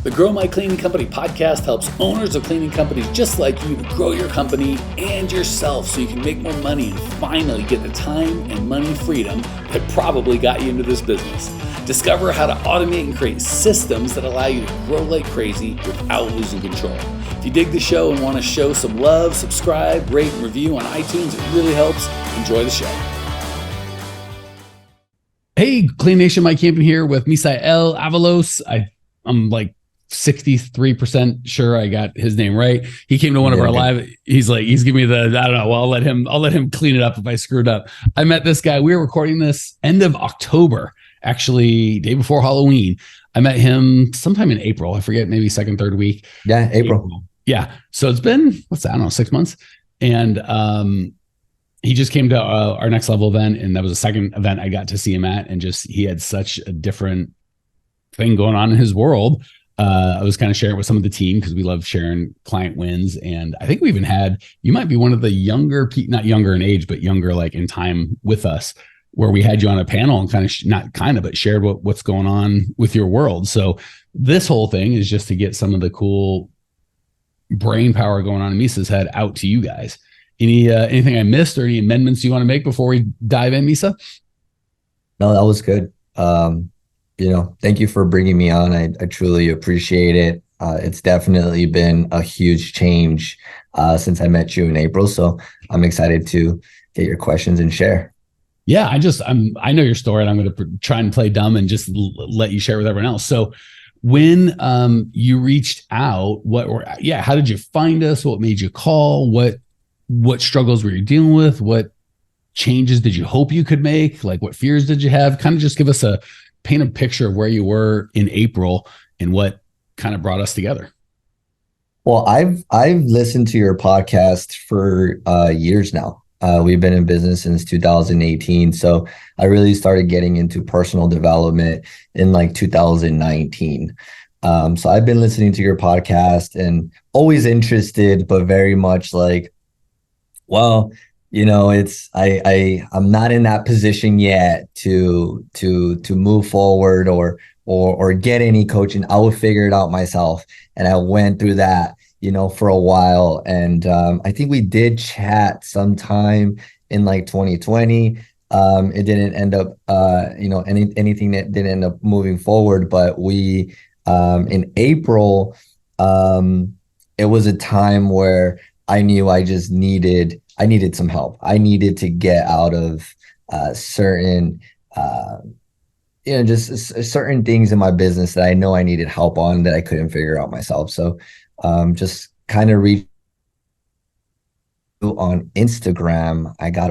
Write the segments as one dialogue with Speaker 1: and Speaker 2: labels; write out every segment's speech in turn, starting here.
Speaker 1: The Grow My Cleaning Company podcast helps owners of cleaning companies just like you to grow your company and yourself so you can make more money and finally get the time and money freedom that probably got you into this business. Discover how to automate and create systems that allow you to grow like crazy without losing control. If you dig the show and want to show some love, subscribe, rate, and review on iTunes. It really helps. Enjoy the show. Hey, Clean Nation, Mike Campen here with Misa Avalos. I'm like 63% sure I got his name right. He came to one of our live. He's giving me the, I don't know. Well, I'll let him clean it up if I screwed up. I met this guy. We were recording this end of October, actually day before Halloween. I met him sometime in April. I forget, maybe second, third week.
Speaker 2: Yeah. April.
Speaker 1: Yeah. So it's been, I don't know, 6 months. And, he just came to our next level event, and that was the second event I got to see him at. And just, he had such a different thing going on in his world. I was kind of sharing with some of the team because we love sharing client wins. And I think we even had, you might be one of the younger, not younger in age, but younger like in time with us, where we had you on a panel and but shared what's going on with your world. So this whole thing is just to get some of the cool brain power going on in Misa's head out to you guys. Anything I missed or any amendments you want to make before we dive in, Misa?
Speaker 2: No, that was good. Thank you for bringing me on. I truly appreciate it. It's definitely been a huge change since I met you in April. So I'm excited to get your questions and share.
Speaker 1: Yeah, I know your story, and I'm going to try and play dumb and just let you share with everyone else. So when you reached out, how did you find us? What made you call? What struggles were you dealing with? What changes did you hope you could make? Like, what fears did you have? Kind of just give us paint a picture of where you were in April and what kind of brought us together.
Speaker 2: Well, I've listened to your podcast for years now. We've been in business since 2018. So I really started getting into personal development in like 2019. So I've been listening to your podcast and always interested, but very much like, well, I'm not in that position yet to move forward or get any coaching. I will figure it out myself. And I went through that, for a while. And I think we did chat sometime in like 2020. It didn't end up, anything that didn't end up moving forward. But we, in April, it was a time where I knew I needed some help. I needed to get out of certain things in my business that I know I needed help on that I couldn't figure out myself. So just kind of reached on Instagram. I got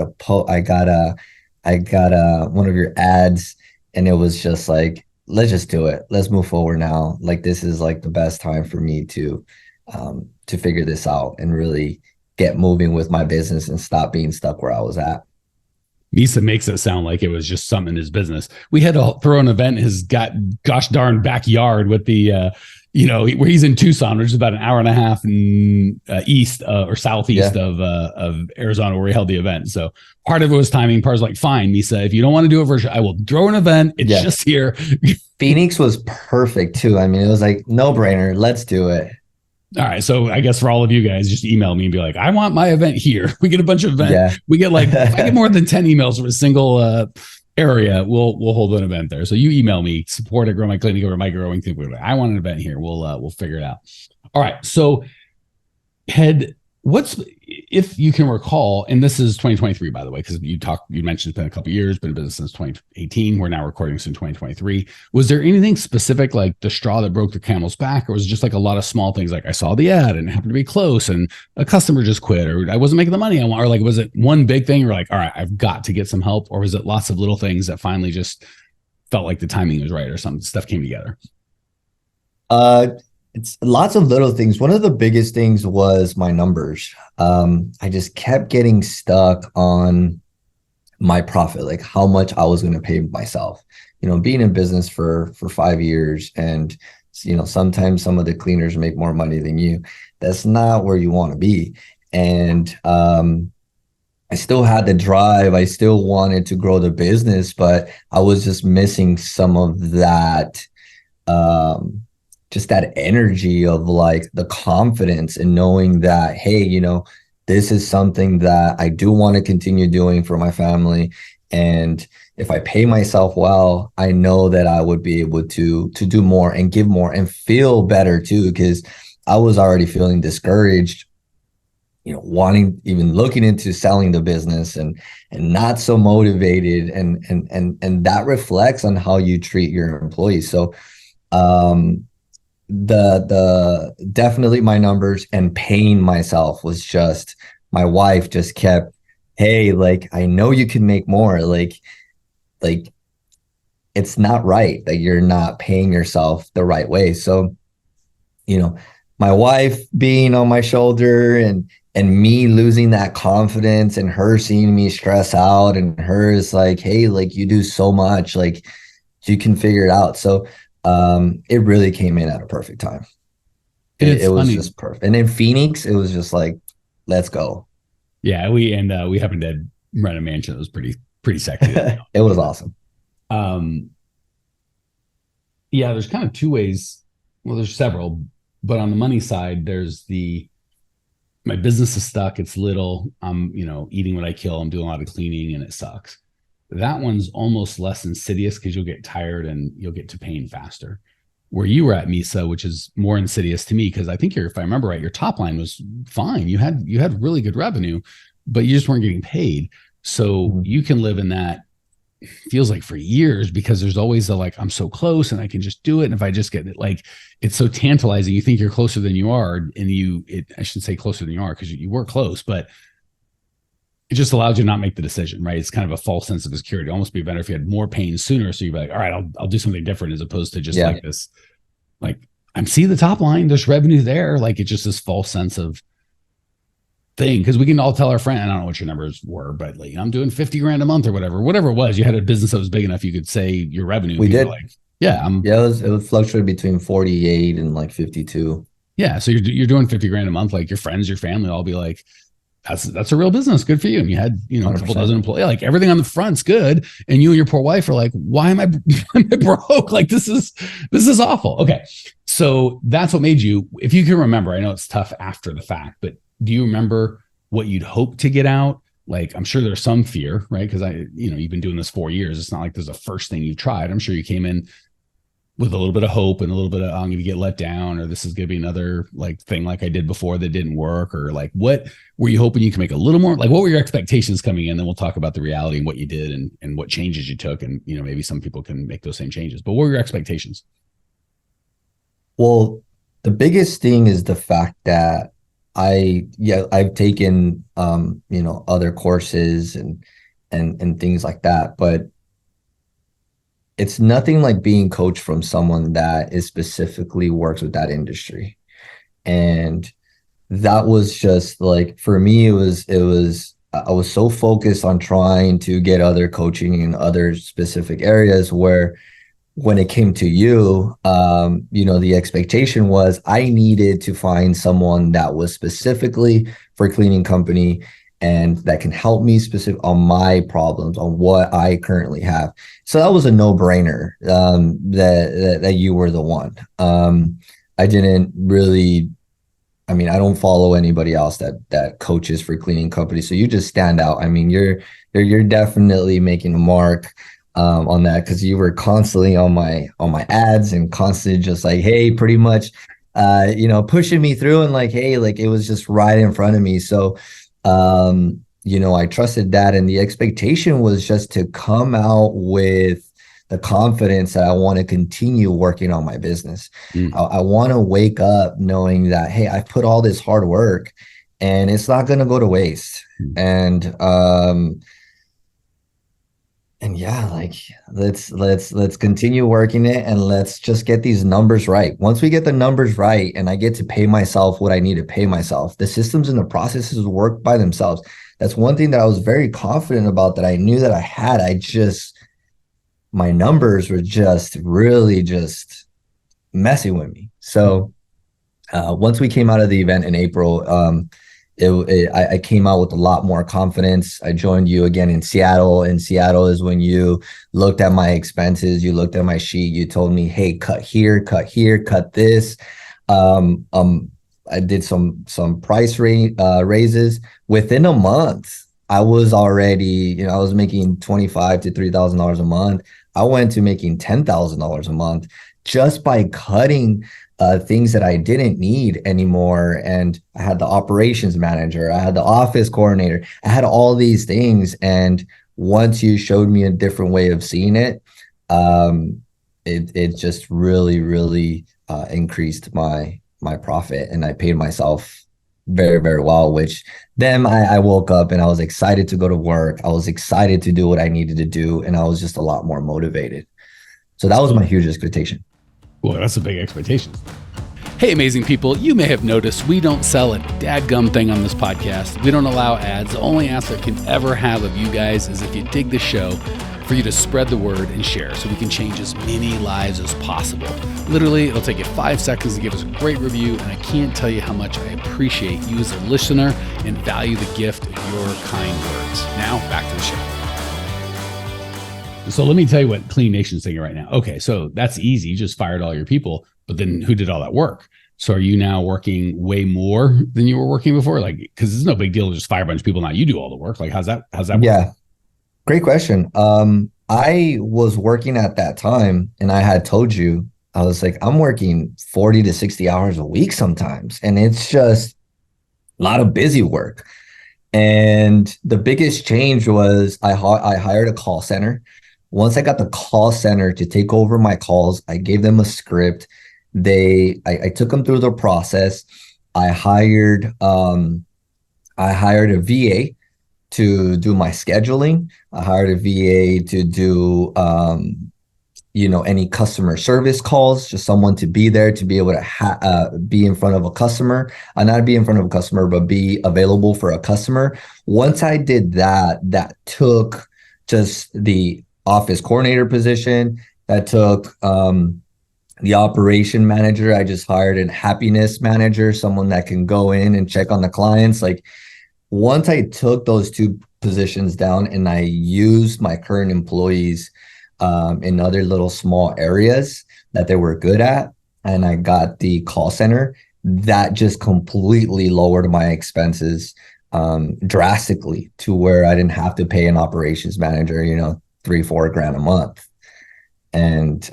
Speaker 2: one of your ads, and it was just like, let's just do it. Let's move forward now. Like, this is like the best time for me to figure this out and really get moving with my business and stop being stuck where I was at.
Speaker 1: Misa makes it sound like it was just something in his business. We had to throw an event in his gosh darn backyard with the, where he's in Tucson, which is about an hour and a half east or southeast of Arizona, where we held the event. So part of it was timing. Part was like, fine, Misa, if you don't want to do a version, I will throw an event. It's just here.
Speaker 2: Phoenix was perfect too. I mean, it was like no brainer. Let's do it.
Speaker 1: All right. So I guess for all of you guys, just email me and be like, I want my event here. We get a bunch of events. Yeah. We get if I get more than 10 emails from a single area, we'll hold an event there. So you email me, support at Grow My Clinic or My Growing Thing. I want an event here. We'll figure it out. All right. So if you can recall, and this is 2023, by the way, because you mentioned it's been a couple of years, been in business since 2018. We're now recording this in 2023. Was there anything specific, like the straw that broke the camel's back, or was it just like a lot of small things? Like, I saw the ad and it happened to be close and a customer just quit, or I wasn't making the money I want, or like, was it one big thing? You're like, all right, I've got to get some help, or was it lots of little things that finally just felt like the timing was right, or some stuff came together?
Speaker 2: It's lots of little things. One of the biggest things was my numbers. I just kept getting stuck on my profit, like how much I was going to pay myself. Being in business for 5 years, and sometimes some of the cleaners make more money than you. That's not where you want to be. And I still had the drive. I still wanted to grow the business, but I was just missing some of that just that energy of like the confidence in knowing that, hey, this is something that I do want to continue doing for my family. And if I pay myself well, I know that I would be able to do more and give more and feel better too, because I was already feeling discouraged, wanting, even looking into selling the business, and not so motivated, and that reflects on how you treat your employees. So um the definitely my numbers and paying myself was just, my wife just kept, hey, like, I know you can make more, like it's not right that you're not paying yourself the right way. So, you know, my wife being on my shoulder, and me losing that confidence, and her seeing me stress out, and her is like, hey, like, you do so much, like, you can figure it out. So it really came in at a perfect time.
Speaker 1: And
Speaker 2: It
Speaker 1: it's
Speaker 2: was
Speaker 1: funny.
Speaker 2: just perfect. And in Phoenix, it was just like, let's go.
Speaker 1: Yeah, we happened to rent a mansion that was pretty sexy.
Speaker 2: It was awesome.
Speaker 1: Um, yeah, there's kind of two ways. Well, there's several, but on the money side, there's the my business is stuck. It's little. I'm, eating what I kill. I'm doing a lot of cleaning and it sucks. That one's almost less insidious because you'll get tired and you'll get to pain faster. Where you were at Misa, which is more insidious to me, because I think if I remember right, your top line was fine. You had really good revenue, but you just weren't getting paid. So
Speaker 2: Mhm.
Speaker 1: you can live in that, feels like, for years, because there's always the like, I'm so close and I can just do it. And if I just get it, like, it's so tantalizing. You think you're closer than you are. And I shouldn't say closer than you are, because you were close, but it just allows you to not make the decision, right? It's kind of a false sense of security. It'd almost be better if you had more pain sooner. So you'd be like, all right, I'll do something different, as opposed to just
Speaker 2: Yeah.
Speaker 1: like this, like, I'm seeing the top line, there's revenue there. Like, it's just this false sense of thing. Cause we can all tell our friend, I don't know what your numbers were, but like, I'm doing 50 grand a month or whatever it was. You had a business that was big enough, you could say your revenue.
Speaker 2: We
Speaker 1: People are
Speaker 2: did.
Speaker 1: like, yeah,
Speaker 2: Yeah, it was fluctuate between 48 and like 52.
Speaker 1: yeah. So you're doing 50 grand a month. Like, your friends, your family all be like, that's a real business. Good for you. And you had, a couple
Speaker 2: 100%.
Speaker 1: dozen employees, like, everything on the front's good. And you and your poor wife are like, why am I, why am I broke? Like, this is awful. Okay. So that's what made you, if you can remember, I know it's tough after the fact, but do you remember what you'd hope to get out? Like, I'm sure there's some fear, right? Cause you've been doing this 4 years. It's not like there's a first thing you've tried. I'm sure you came in with a little bit of hope and a little bit of, I'm going to get let down, or this is going to be another like thing like I did before that didn't work, or like, what were you hoping you could make a little more? Like, what were your expectations coming in? Then we'll talk about the reality and what you did, and what changes you took. And, maybe some people can make those same changes, but what were your expectations?
Speaker 2: Well, the biggest thing is the fact that I've taken other courses and things like that, but it's nothing like being coached from someone that is specifically works with that industry. And that was just like, for me, it was I was so focused on trying to get other coaching in other specific areas, where when it came to you, the expectation was I needed to find someone that was specifically for a cleaning company, and that can help me specific on my problems, on what I currently have. So that was a no-brainer, that you were the one. I didn't really, I mean, I don't follow anybody else that coaches for cleaning companies. So you just stand out. I mean, you're definitely making a mark on that, because you were constantly on my ads, and constantly just like, hey, pretty much pushing me through, and like, hey, like, it was just right in front of me. So I trusted that, and the expectation was just to come out with the confidence that I want to continue working on my business.
Speaker 1: Mm.
Speaker 2: I want to wake up knowing that, hey, I've put all this hard work, and it's not going to go to waste.
Speaker 1: Mm.
Speaker 2: And yeah, like, let's continue working it, and let's just get these numbers right. Once we get the numbers right, and I get to pay myself what I need to pay myself, the systems and the processes work by themselves. That's one thing that I was very confident about, that I knew that I had. My numbers were just really just messing with me. So once we came out of the event in April, I came out with a lot more confidence. I joined you again in Seattle. In Seattle is when you looked at my expenses, you looked at my sheet, you told me, hey, cut here, cut this. Um, um, I did some price raises within a month. I was already, I was making $25,000 to $3,000 a month. I went to making $10,000 a month just by cutting things that I didn't need anymore. And I had the operations manager, I had the office coordinator, I had all these things. And once you showed me a different way of seeing it, it just really, really increased my profit, and I paid myself very, very well, which then I woke up and I was excited to go to work. I was excited to do what I needed to do, and I was just a lot more motivated. So that was my huge expectation.
Speaker 1: Well, that's a big expectation. Hey, amazing people, you may have noticed we don't sell a dadgum thing on this podcast. We don't allow ads. The only ask I can ever have of you guys is if you dig the show, for you to spread the word and share so we can change as many lives as possible. Literally, it'll take you 5 seconds to give us a great review, and I can't tell you how much I appreciate you as a listener and value the gift of your kind words. Now, back to the show. So let me tell you what Clean Nation's thinking right now. Okay, so that's easy. You just fired all your people, but then who did all that work? So are you now working way more than you were working before? Like, because it's no big deal to just fire a bunch of people. Now you do all the work. Like, how's that work?
Speaker 2: Yeah. Great question. I was working at that time, and I had told you, I was like, I'm working 40 to 60 hours a week sometimes, and it's just a lot of busy work. And the biggest change was I hired a call center. Once I got the call center to take over my calls, I gave them a script. I took them through the process. I hired a VA to do my scheduling. I hired a VA to do, any customer service calls, just someone to be there to be able to be in front of a customer, not be in front of a customer, but be available for a customer. Once I did that, that took just the office coordinator position, that took the operation manager. I just hired a happiness manager, someone that can go in and check on the clients. Like, once I took those two positions down and I used my current employees in other little small areas that they were good at, and I got the call center, that just completely lowered my expenses drastically to where I didn't have to pay an operations manager, $3-4 grand a month. And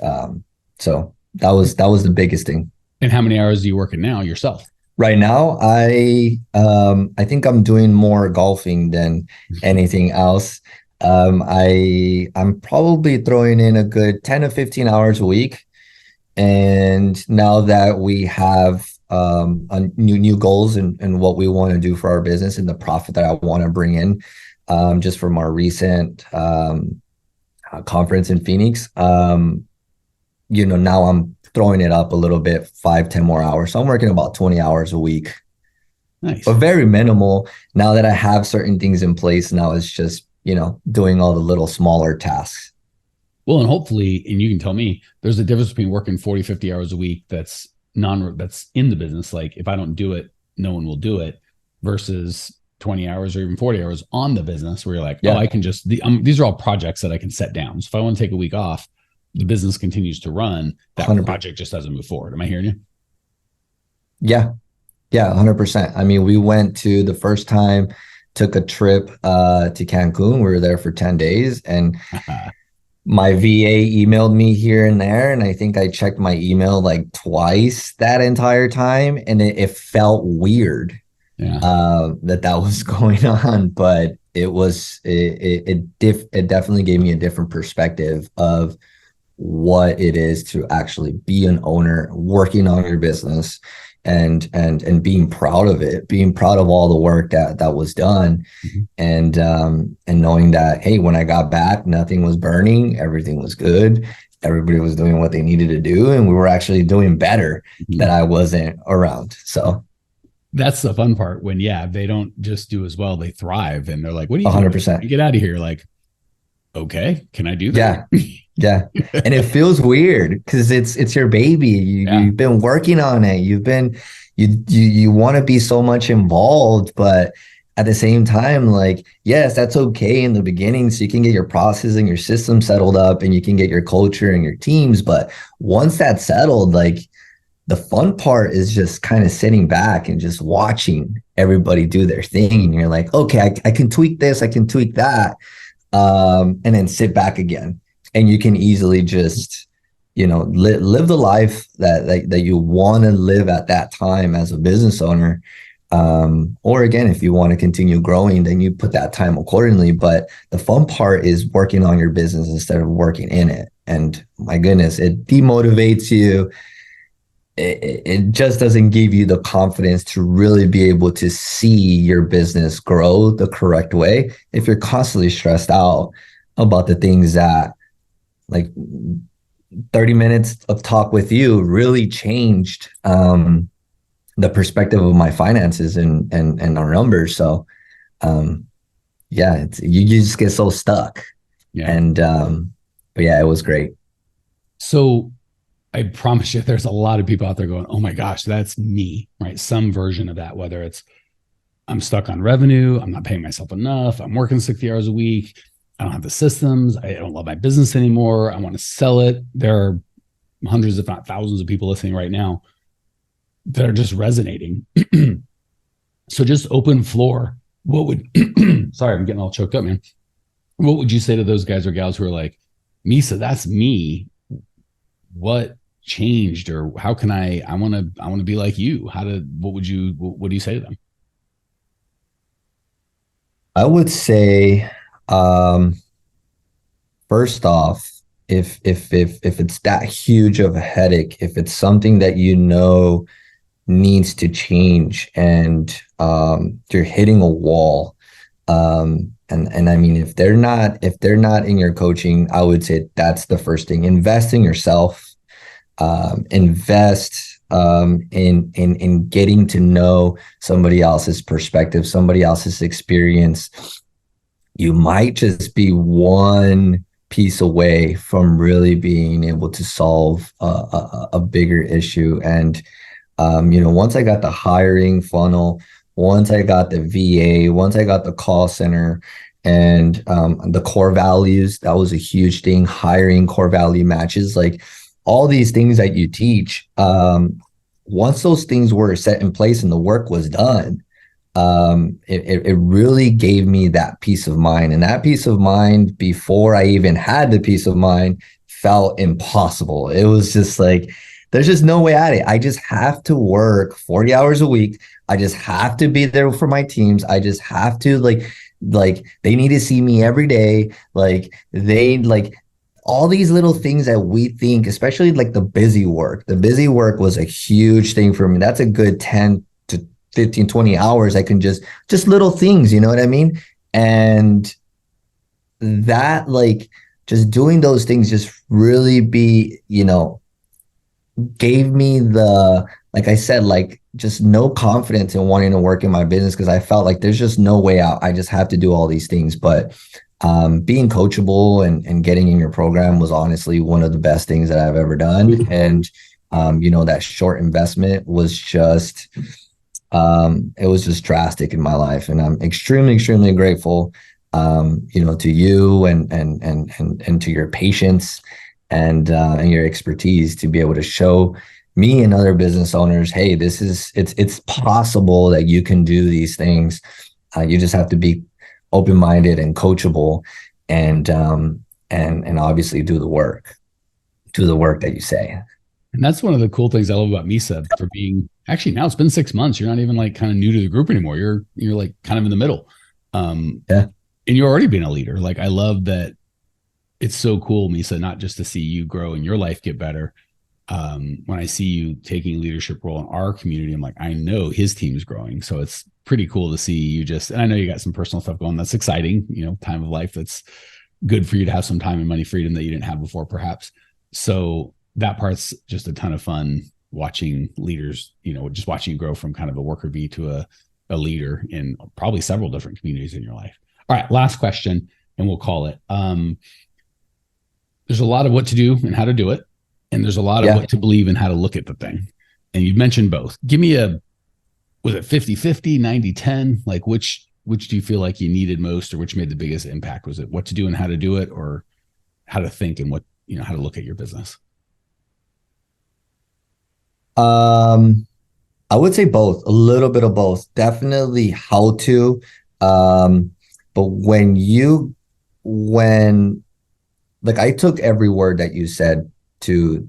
Speaker 2: so that was the biggest thing.
Speaker 1: And how many hours are you working now yourself?
Speaker 2: Right now, I think I'm doing more golfing than anything else. I'm probably throwing in a good 10 to 15 hours a week. And now that we have new goals and what we want to do for our business and the profit that I want to bring in, just from our recent conference in Phoenix, now I'm throwing it up a little bit, 5-10 more hours. So I'm working about 20 hours a week.
Speaker 1: Nice.
Speaker 2: But very minimal. Now that I have certain things in place, now it's just, doing all the little smaller tasks.
Speaker 1: Well, and hopefully, and you can tell me, there's a difference between working 40, 50 hours a week that's in the business. Like, if I don't do it, no one will do it, versus 20 hours or even 40 hours on the business where you're like, yeah, I can just, these are all projects that I can set down. So if I want to take a week off, the business continues to run, that 100%. Project just doesn't move forward. Am I hearing you?
Speaker 2: Yeah. Yeah, 100%. I mean, we went to the first time, took a trip to Cancun. We were there for 10 days, and my VA emailed me here and there. And I think I checked my email like twice that entire time. And it felt weird that was going on, but it definitely gave me a different perspective of what it is to actually be an owner, working on your business, and being proud of it, being proud of all the work that was done, and knowing that, hey, when I got back, nothing was burning, everything was good, everybody was doing what they needed to do, and we were actually doing better that I wasn't around. So
Speaker 1: that's the fun part, when they don't just do as well, they thrive, and they're like, what do you
Speaker 2: 100%.
Speaker 1: You get out of here, like, okay, can I do that?
Speaker 2: Yeah. And it feels weird because it's your baby.
Speaker 1: Yeah.
Speaker 2: You've been working on it. You want to be so much involved, but at the same time, like, yes, that's okay in the beginning. So you can get your process and your system settled up and you can get your culture and your teams. But once that's settled, like the fun part is just kind of sitting back and just watching everybody do their thing. And you're like, okay, I can tweak this, I can tweak that, and then sit back again. And you can easily just, live the life that you want to live at that time as a business owner. Or again, if you want to continue growing, then you put that time accordingly. But the fun part is working on your business instead of working in it. And my goodness, it demotivates you. It just doesn't give you the confidence to really be able to see your business grow the correct way if you're constantly stressed out about the things that, like, 30 minutes of talk with you really changed the perspective of my finances and our numbers. So yeah, you just get so stuck.
Speaker 1: Yeah.
Speaker 2: And but yeah, it was great.
Speaker 1: So I promise you, there's a lot of people out there going, oh my gosh, that's me, right? Some version of that, whether it's I'm stuck on revenue, I'm not paying myself enough, I'm working 60 hours a week, I don't have the systems, I don't love my business anymore, I want to sell it. There are hundreds, if not thousands, of people listening right now that are just resonating. So just open floor. What would, sorry, I'm getting all choked up, man. What would you say to those guys or gals who are like, Misa, that's me. What changed, or how can I want to be like you? What do you say to them?
Speaker 2: I would say, first off, if it's that huge of a headache, if it's something that needs to change and you're hitting a wall, and I mean, if they're not in your coaching, I would say that's the first thing. Invest in yourself. Invest in getting to know somebody else's perspective, somebody else's experience. You might just be one piece away from really being able to solve a bigger issue. And once I got the hiring funnel, once I got the VA, once I got the call center, and the core values, that was a huge thing. Hiring core value matches, like all these things that you teach. Once those things were set in place and the work was done, it really gave me that peace of mind. And that peace of mind, before I even had the peace of mind, felt impossible. It was just like, there's just no way at it. I just have to work 40 hours a week. I just have to be there for my teams. I just have to like they need to see me every day. Like all these little things that we think, especially like the busy work. The busy work was a huge thing for me. That's a good 10 to 15, 20 hours. I can just little things, you know what I mean? And that, like, just doing those things just really gave me like I said, like, just no confidence in wanting to work in my business because I felt like there's just no way out. I just have to do all these things. But being coachable and getting in your program was honestly one of the best things that I've ever done. And that short investment was just it was just drastic in my life. And I'm extremely, extremely grateful to you and to your patience and your expertise to be able to show me and other business owners, hey, it's possible that you can do these things. You just have to be open-minded and coachable, and obviously do the work that you say.
Speaker 1: And that's one of the cool things I love about Misa, for being, actually, now it's been 6 months. You're not even like kind of new to the group anymore. You're like kind of in the middle.
Speaker 2: Yeah.
Speaker 1: And you're already being a leader. Like, I love that. It's so cool, Misa, not just to see you grow and your life get better. When I see you taking a leadership role in our community, I'm like, I know his team's growing. So it's pretty cool to see you and I know you got some personal stuff going. That's exciting, time of life. That's good for you to have some time and money freedom that you didn't have before, perhaps. So that part's just a ton of fun, watching leaders, just watching you grow from kind of a worker bee to a leader in probably several different communities in your life. All right, last question, and we'll call it. there's a lot of what to do and how to do it. And there's a lot of
Speaker 2: Yeah.
Speaker 1: what to believe and how to look at the thing. And you mentioned both. Give me was it 50-50, 90-10? Like which do you feel like you needed most, or which made the biggest impact? Was it what to do and how to do it, or how to think and how to look at your business?
Speaker 2: I would say both, a little bit of both. Definitely how to. Um, but when like I took every word that you said to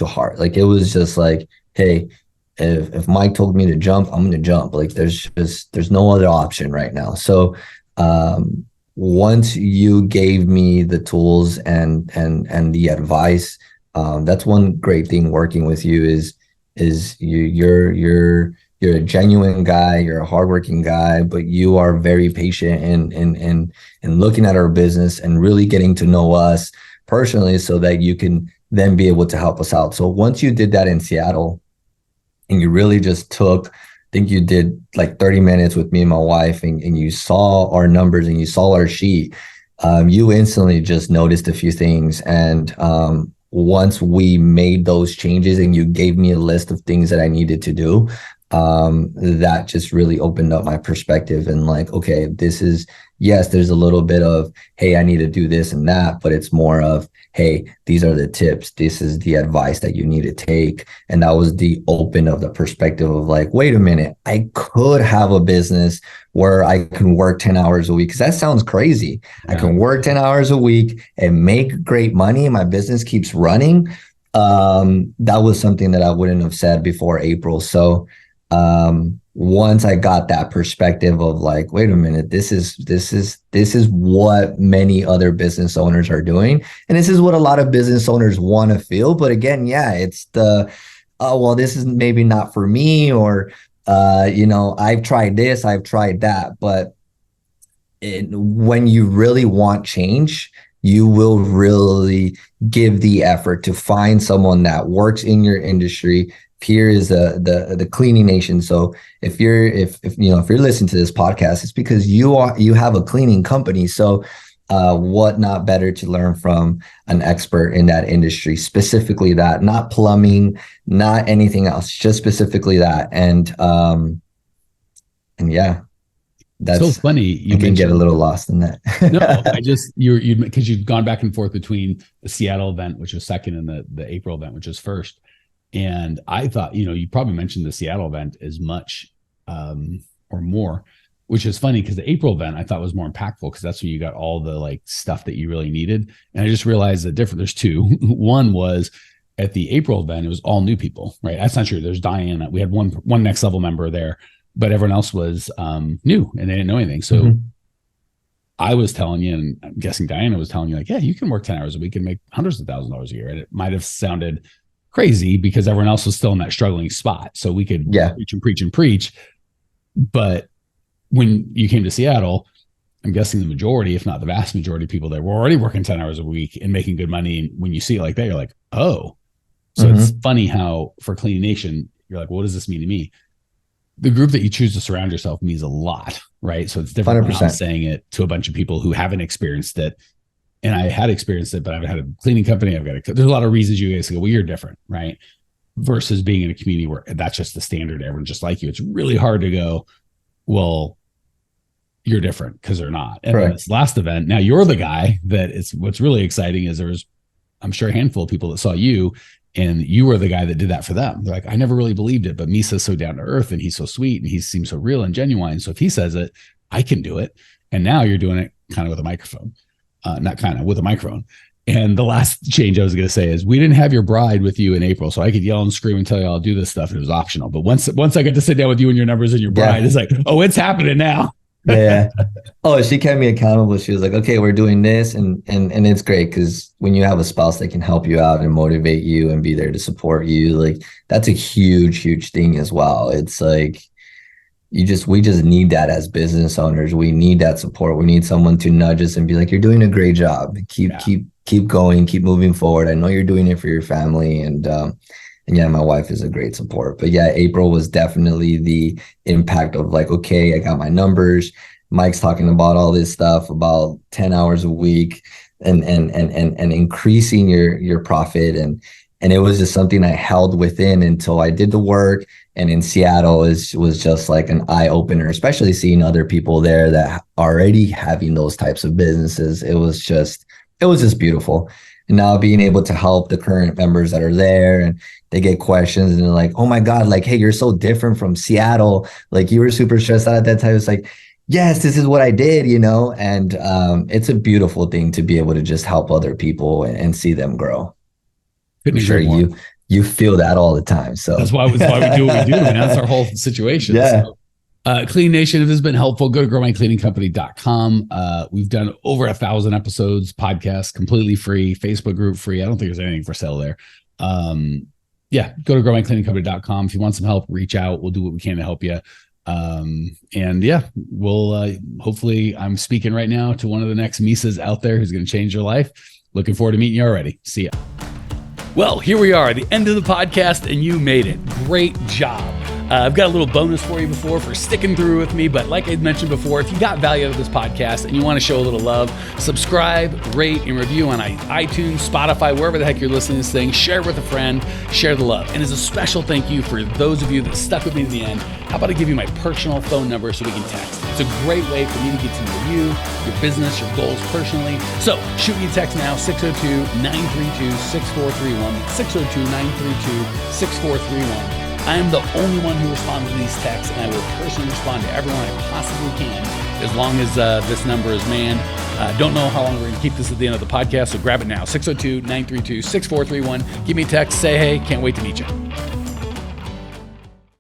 Speaker 2: heart. Like it was just like, hey, if Mike told me to jump, I'm gonna jump. Like there's no other option right now. So once you gave me the tools and the advice, that's one great thing working with you is you're a genuine guy, you're a hardworking guy, but you are very patient in looking at our business and really getting to know us personally so that you can then be able to help us out. So once you did that in Seattle and you really just took, I think you did like 30 minutes with me and my wife and you saw our numbers and you saw our sheet, you instantly just noticed a few things. And once we made those changes and you gave me a list of things that I needed to do, that just really opened up my perspective and like, okay, yes, there's a little bit of, hey, I need to do this and that, but it's more of, hey, these are the tips. This is the advice that you need to take. And that was the open of the perspective of like, wait a minute, I could have a business where I can work 10 hours a week. Cause that sounds crazy. Yeah. I can work 10 hours a week and make great money. My business keeps running. That was something that I wouldn't have said before April. So, once I got that perspective of like, wait a minute, this is what many other business owners are doing. And this is what a lot of business owners want to feel. But again, yeah, it's oh, well, this is maybe not for me, or, I've tried this, I've tried that. But when you really want change, you will really give the effort to find someone that works in your industry. Here is the cleaning nation. So if you're listening to this podcast, it's because you have a cleaning company. So what not better to learn from an expert in that industry, specifically that, not plumbing, not anything else, just specifically that. And yeah, that's
Speaker 1: so funny. You
Speaker 2: can get a little lost in that.
Speaker 1: No, I just you because you've gone back and forth between the Seattle event, which was second, and the April event, which was first. And I thought, you probably mentioned the Seattle event as much or more, which is funny because the April event I thought was more impactful because that's when you got all the like stuff that you really needed. And I just realized that there's two. One was at the April event, it was all new people, right? That's not true. There's Diane. We had one next level member there, but everyone else was new and they didn't know anything. So I was telling you, and I'm guessing Diana was telling you, like, yeah, you can work 10 hours a week and make hundreds of $1,000s a year. And it might have sounded crazy because everyone else was still in that struggling spot. So we could preach and preach. But when you came to Seattle, I'm guessing the majority, if not the vast majority of people there were already working 10 hours a week and making good money. And when you see it like that, you're like, oh. So it's funny how for Clean Nation, you're like, what does this mean to me? The group that you choose to surround yourself means a lot, right? So it's different
Speaker 2: 100%.
Speaker 1: when I'm saying it to a bunch of people who haven't experienced it. And I had experienced it, but I've had a cleaning company. There's a lot of reasons you guys go, well, you're different, right? Versus being in a community where that's just the standard. Everyone's just like you. It's really hard to go, well, you're different because they're not. And then this last event, now you're the guy that it's what's really exciting is there was, I'm sure, a handful of people that saw you and you were the guy that did that for them. They're like, I never really believed it, but Misa's so down to earth and he's so sweet and he seems so real and genuine. So if he says it, I can do it. And now you're doing it kind of with a microphone. Not kind of with a microphone. And the last change I was going to say is we didn't have your bride with you in April. So I could yell and scream and tell you I'll do this stuff. And it was optional. But once I got to sit down with you and your numbers and your bride, it's like, oh, it's happening now.
Speaker 2: Yeah. Oh, she kept me accountable. She was like, okay, we're doing this. And it's great because when you have a spouse that can help you out and motivate you and be there to support you, like that's a huge, huge thing as well. It's like, we just need that as business owners. We need that support. We need someone to nudge us and be like, you're doing a great job. Keep going, keep moving forward. I know you're doing it for your family. And yeah, my wife is a great support. But yeah, April was definitely the impact of like, okay, I got my numbers. Mike's talking about all this stuff about 10 hours a week. and increasing your profit. And it was just something I held within until I did the work. And in Seattle was just like an eye opener, especially seeing other people there that already having those types of businesses. It was just beautiful. And now being able to help the current members that are there, and they get questions and they're like, oh my God, like, hey, you're so different from Seattle. Like, you were super stressed out at that time. It's like, yes, this is what I did, and it's a beautiful thing to be able to just help other people and see them grow. I'm sure you feel that all the time. So
Speaker 1: that's why we do what we do, man. That's our whole situation.
Speaker 2: Yeah.
Speaker 1: So, Clean Nation, if this has been helpful, go to growmycleaningcompany.com. We've done over 1,000 episodes, podcasts, completely free, Facebook group free. I don't think there's anything for sale there. Yeah, go to growmycleaningcompany.com. If you want some help, reach out. We'll do what we can to help you. And yeah, we'll hopefully, I'm speaking right now to one of the next Misas out there who's going to change your life. Looking forward to meeting you already. See ya. Well, here we are, the end of the podcast, and you made it. Great job. I've got a little bonus for you for sticking through with me. But like I mentioned before, if you got value out of this podcast and you want to show a little love, subscribe, rate, and review on iTunes, Spotify, wherever the heck you're listening to this thing. Share it with a friend. Share the love. And as a special thank you for those of you that stuck with me to the end, how about I give you my personal phone number so we can text? It's a great way for me to get to know you, your business, your goals personally. So shoot me a text now, 602-932-6431, 602-932-6431. I am the only one who responds to these texts, and I will personally respond to everyone I possibly can as long as this number is manned. Don't know how long we're going to keep this at the end of the podcast, so grab it now, 602-932-6431. Give me a text, say hey, can't wait to meet you.